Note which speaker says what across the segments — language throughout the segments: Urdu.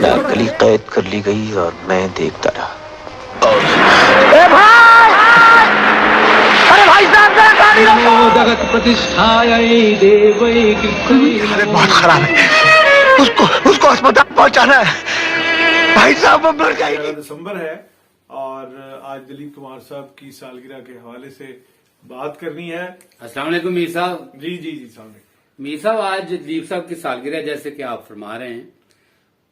Speaker 1: ناکلی قید کر لی گئی اور میں دیکھتا رہا.
Speaker 2: بہت خراب ہے, اس کو اسپتال پہنچانا ہے. بھائی صاحب وہ مر جائے گی.
Speaker 3: دسمبر ہے اور آج دلیپ کمار صاحب کی سالگرہ کے حوالے سے بات کرنی ہے.
Speaker 4: السلام علیکم میر صاحب.
Speaker 3: جی السلام علیکم.
Speaker 4: میر صاحب آج دلیپ صاحب کی سالگرہ جیسے کہ آپ فرما رہے ہیں,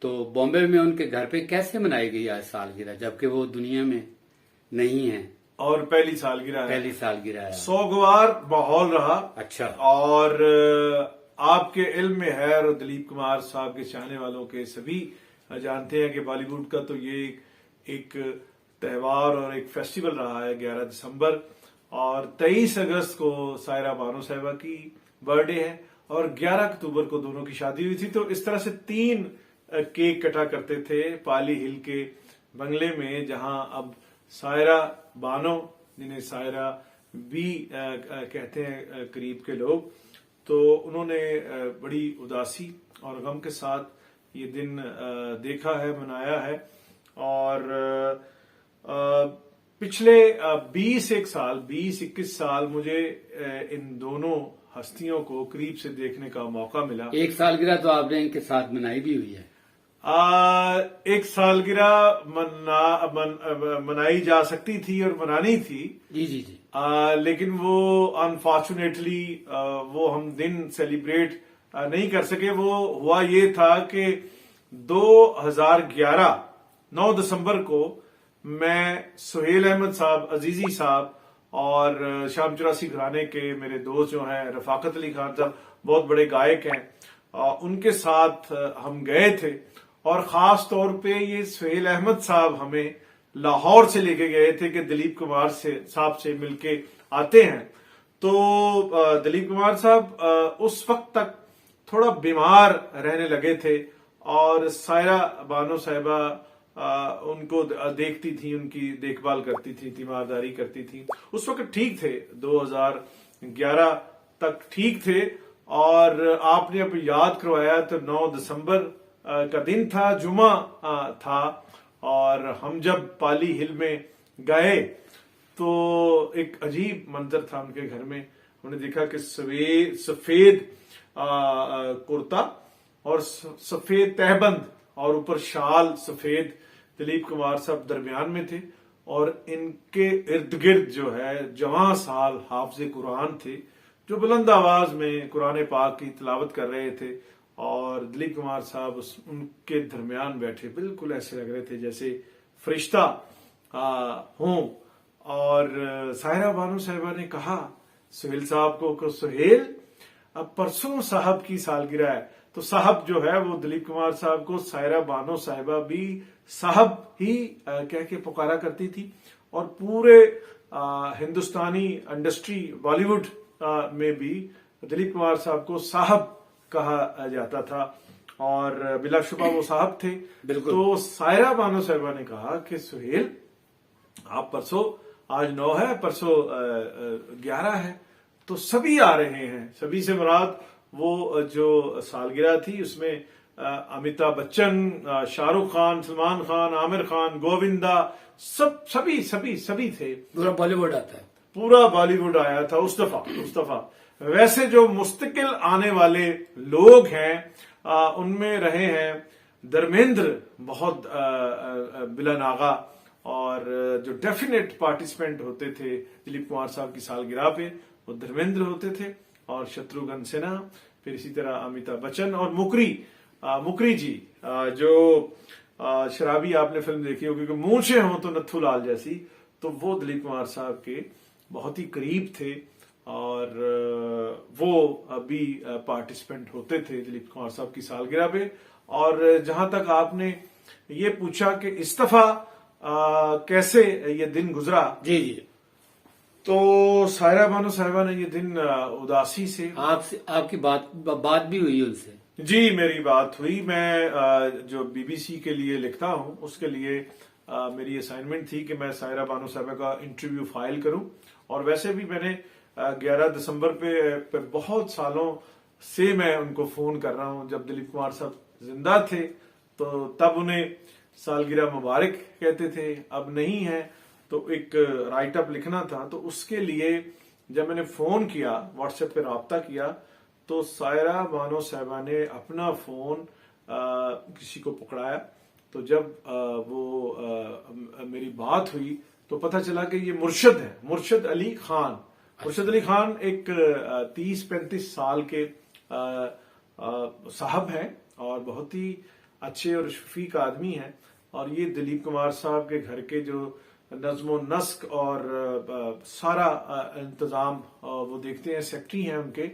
Speaker 4: تو بامبے میں ان کے گھر پہ کیسے منائی گئی آج سالگرہ جبکہ وہ دنیا میں نہیں ہیں,
Speaker 3: اور پہلی سالگرہ ہے,
Speaker 4: پہلی سالگرہ ہے.
Speaker 3: سوگوار ماحول رہا.
Speaker 4: اچھا.
Speaker 3: اور آپ کے علم میں ہے اور دلیپ کمار صاحب کے چاہنے والوں کے سبھی جانتے ہیں کہ بالی ووڈ کا تو یہ ایک تہوار اور ایک فیسٹیول رہا ہے 11 دسمبر, اور 23 اگست کو سائرہ بانو صاحبہ کی برتھ ڈے ہے اور 11 اکتوبر کو دونوں کی شادی ہوئی تھی. تو اس طرح سے 3 کیک کٹا کرتے تھے پالی ہل کے بنگلے میں, جہاں اب سائرہ بانو جنہیں سائرہ بھی کہتے ہیں قریب کے لوگ, تو انہوں نے بڑی اداسی اور غم کے ساتھ یہ دن دیکھا ہے, منایا ہے. اور پچھلے 20-21 سال مجھے ان دونوں ہستیوں کو قریب سے دیکھنے کا موقع ملا.
Speaker 4: ایک سالگرہ تو آپ نے ان کے ساتھ منائی بھی ہوئی ہے.
Speaker 3: ایک سالگرہ منائی جا سکتی تھی اور منانی تھی.
Speaker 4: جی.
Speaker 3: لیکن وہ انفارچونیٹلی وہ ہم دن سیلیبریٹ نہیں کر سکے. وہ ہوا یہ تھا کہ 2011 9 دسمبر کو میں سہیل احمد صاحب, عزیزی صاحب اور شام چوراسی گھرانے کے میرے دوست جو ہیں رفاقت علی خان صاحب, بہت بڑے گائک ہیں, ان کے ساتھ ہم گئے تھے. اور خاص طور پہ یہ سہیل احمد صاحب ہمیں لاہور سے لے کے گئے تھے کہ دلیپ کمار صاحب سے مل کے آتے ہیں. تو دلیپ کمار صاحب اس وقت تک تھوڑا بیمار رہنے لگے تھے اور سائرہ بانو صاحبہ ان کو دیکھتی تھی, ان کی دیکھ بھال کرتی تھی, تیمارداری کرتی تھی. اس وقت ٹھیک تھے, 2011 تک ٹھیک تھے. اور آپ نے اب یاد کروایا تو 9 دسمبر کا دن تھا, جمعہ تھا, اور ہم جب پالی ہل میں گئے تو ایک عجیب منظر تھا ان کے گھر میں. ہم نے دیکھا کہ سفید کرتا اور سفید تہبند اور اوپر شال سفید. دلیپ کمار صاحب درمیان میں تھے اور ان کے ارد گرد جو ہے جوان سال حافظ قرآن تھے جو بلند آواز میں قرآن پاک کی تلاوت کر رہے تھے. اور دلیپ کمار صاحب ان کے درمیان بیٹھے, بالکل ایسے لگ رہے تھے جیسے فرشتہ ہوں. اور سائرہ بانو صاحبہ نے کہا سہیل صاحب کو کہ سہیل اب پرسوں صاحب کی سالگرہ ہے. تو صاحب جو ہے وہ دلیپ کمار صاحب کو سائرہ بانو صاحبہ بھی صاحب ہی کہہ کے پکارا کرتی تھی. اور پورے ہندوستانی انڈسٹری بالی ووڈ میں بھی دلیپ کمار صاحب کو صاحب کہا جاتا تھا, اور بلا شبہ وہ صاحب تھے.
Speaker 4: بالکل.
Speaker 3: تو سائرہ بانو صاحبہ نے کہا کہ سہیل آپ پرسوں, آج 9 ہے, پرسوں 11 ہے, تو سبھی آ رہے ہیں. سبھی سے مراد وہ جو سالگرہ تھی اس میں امیتابھ بچن, شاہ رخ خان, سلمان خان, عامر خان, گووندا, سبھی تھے.
Speaker 4: پورا بالی ووڈ آتا ہے,
Speaker 3: پورا بالی ووڈ آیا تھا اس دفعہ. ویسے جو مستقل آنے والے لوگ ہیں ان میں رہے ہیں دھرمیندر بہت بلا ناغا, اور جو ڈیفینیٹ پارٹیسپینٹ ہوتے تھے دلیپ کمار صاحب کی سالگرہ پہ وہ دھرمیندر ہوتے تھے, اور شتروگھن سنہا, پھر اسی طرح امیتابھ بچن, اور مکری جی جو شرابی, آپ نے فلم دیکھی ہوگی کہ مونچھیں ہوں تو نتھو لال جیسی, تو وہ دلیپ کمار صاحب کے بہت ہی قریب تھے. اور وہ بھی پارٹیسپینٹ ہوتے تھے دلیپ کمار صاحب کی سالگرہ پہ. اور جہاں تک آپ نے یہ پوچھا کہ استفا کیسے یہ دن گزرا,
Speaker 4: جی,
Speaker 3: تو سائرہ بانو صاحبہ نے یہ دن اداسی سے
Speaker 4: آپ کی بات بھی ہوئی ان سے.
Speaker 3: جی میری بات ہوئی. میں جو BBC کے لیے لکھتا ہوں اس کے لیے میری اسائنمنٹ تھی کہ میں سائرہ بانو صاحبہ کا انٹرویو فائل کروں. اور ویسے بھی میں نے 11 دسمبر پہ بہت سالوں سے میں ان کو فون کر رہا ہوں. جب دلیپ کمار صاحب زندہ تھے تو تب انہیں سالگرہ مبارک کہتے تھے, اب نہیں ہے تو ایک رائٹ اپ لکھنا تھا. تو اس کے لیے جب میں نے فون کیا, واٹس ایپ پہ رابطہ کیا, تو سائرہ بانو صاحبہ نے اپنا فون کسی کو پکڑایا. تو جب وہ میری بات ہوئی تو پتہ چلا کہ یہ مرشد ہے, مرشد علی خان. مرشد علی خان ایک 30-35 سال کے صاحب ہیں اور بہت ہی اچھے اور شفیق آدمی ہیں. اور یہ دلیپ کمار صاحب کے گھر کے جو نظم و نسق اور سارا انتظام وہ دیکھتے ہیں, سیکرٹری ہیں ان کے.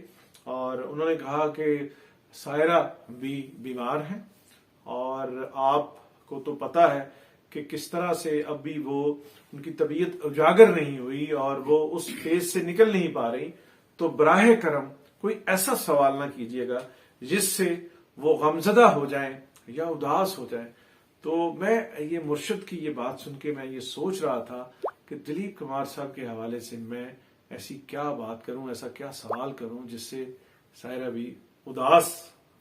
Speaker 3: اور انہوں نے کہا کہ سائرہ بھی بیمار ہیں اور آپ کو تو پتا ہے کہ کس طرح سے اب بھی وہ ان کی طبیعت اجاگر نہیں ہوئی اور وہ اس فیز سے نکل نہیں پا رہی. تو براہ کرم کوئی ایسا سوال نہ کیجیے گا جس سے وہ غمزدہ ہو جائیں یا اداس ہو جائیں. تو میں یہ مرشد کی یہ بات سن کے میں یہ سوچ رہا تھا کہ دلیپ کمار صاحب کے حوالے سے میں ایسی کیا بات کروں, ایسا کیا سوال کروں جس سے سائرہ بھی اداس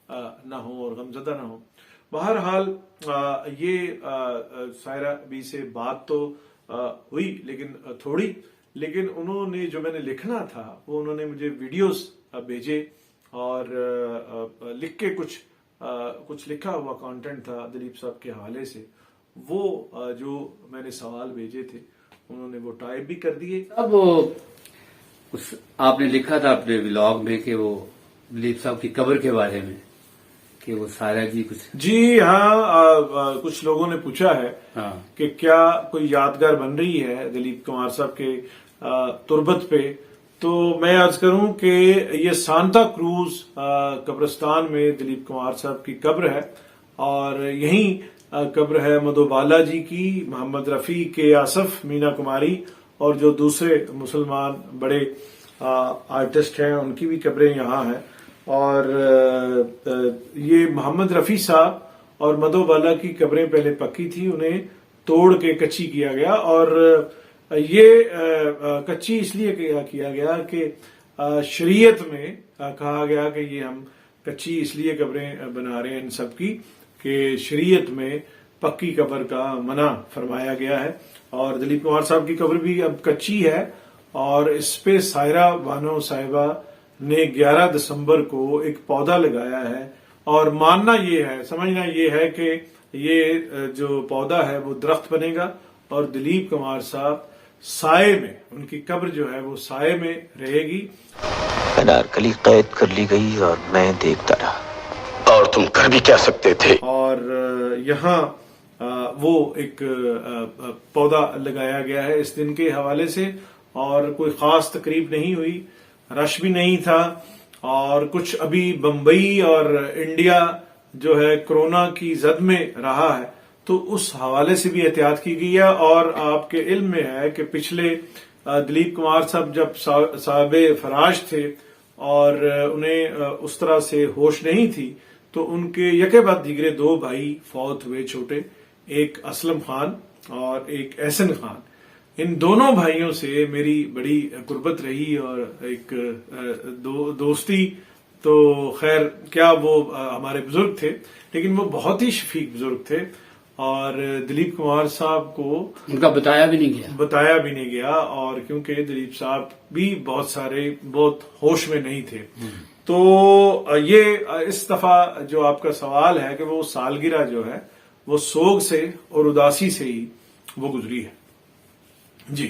Speaker 3: نہ ہو اور غمزدہ نہ ہو. بہرحال یہ سائرہ بھی سے بات تو ہوئی لیکن تھوڑی, لیکن انہوں نے جو میں نے لکھنا تھا وہ انہوں نے مجھے ویڈیوز بھیجے اور لکھ کے کچھ لکھا ہوا کانٹینٹ تھا دلیپ صاحب کے حوالے سے. وہ جو میں نے سوال بھیجے تھے انہوں نے وہ ٹائپ بھی کر دیے.
Speaker 4: اب آپ نے لکھا تھا اپنے ولاگ میں کہ وہ دلیپ صاحب کی قبر کے بارے میں کہ وہ سائرہ جی کچھ,
Speaker 3: جی ہاں, کچھ لوگوں نے پوچھا ہے کہ کیا کوئی یادگار بن رہی ہے دلیپ کمار صاحب کے تربت پہ. تو میں عرض کروں کہ یہ سانتا کروز قبرستان میں دلیپ کمار صاحب کی قبر ہے اور یہیں قبر ہے مدھو بالا جی کی, محمد رفیع کے آصف, مینا کماری اور جو دوسرے مسلمان بڑے آرٹسٹ ہیں ان کی بھی قبریں یہاں ہیں. اور یہ محمد رفیع صاحب اور مدھو بالا کی قبریں پہلے پکی تھی, انہیں توڑ کے کچی کیا گیا. اور یہ کچی اس لیے کیا گیا کہ شریعت میں کہا گیا کہ یہ ہم کچی اس لیے قبریں بنا رہے ہیں ان سب کی کہ شریعت میں پکی قبر کا منع فرمایا گیا ہے. اور دلیپ کمار صاحب کی قبر بھی اب کچی ہے اور اس پہ سائرہ بانو صاحبہ نے 11 دسمبر کو ایک پودا لگایا ہے. اور ماننا یہ ہے, سمجھنا یہ ہے کہ یہ جو پودا ہے وہ درخت بنے گا اور دلیپ کمار صاحب سائے میں, ان کی قبر جو ہے وہ سائے میں رہے گی.
Speaker 1: انارکلی قید کر لی گئی اور میں دیکھتا رہا.
Speaker 2: اور تم کر بھی کیا سکتے تھے.
Speaker 3: اور یہاں وہ ایک پودا لگایا گیا ہے اس دن کے حوالے سے اور کوئی خاص تقریب نہیں ہوئی, رش بھی نہیں تھا. اور کچھ ابھی بمبئی اور انڈیا جو ہے کورونا کی زد میں رہا ہے تو اس حوالے سے بھی احتیاط کی گئی ہے. اور آپ کے علم میں ہے کہ پچھلے دلیپ کمار صاحب جب صاحب فراش تھے اور انہیں اس طرح سے ہوش نہیں تھی تو ان کے یکے بعد دیگرے 2 بھائی فوت ہوئے چھوٹے, ایک اسلم خان اور ایک احسن خان. ان دونوں بھائیوں سے میری بڑی قربت رہی اور ایک دوستی. تو خیر کیا وہ ہمارے بزرگ تھے لیکن وہ بہت ہی شفیق بزرگ تھے اور دلیپ کمار صاحب کو
Speaker 4: ان کا بتایا بھی نہیں گیا اور کیونکہ دلیپ صاحب بھی بہت ہوش میں نہیں تھے. تو یہ اس دفعہ جو آپ کا سوال ہے کہ وہ سالگرہ جو ہے وہ سوگ سے اور اداسی سے ہی وہ گزری ہے. جی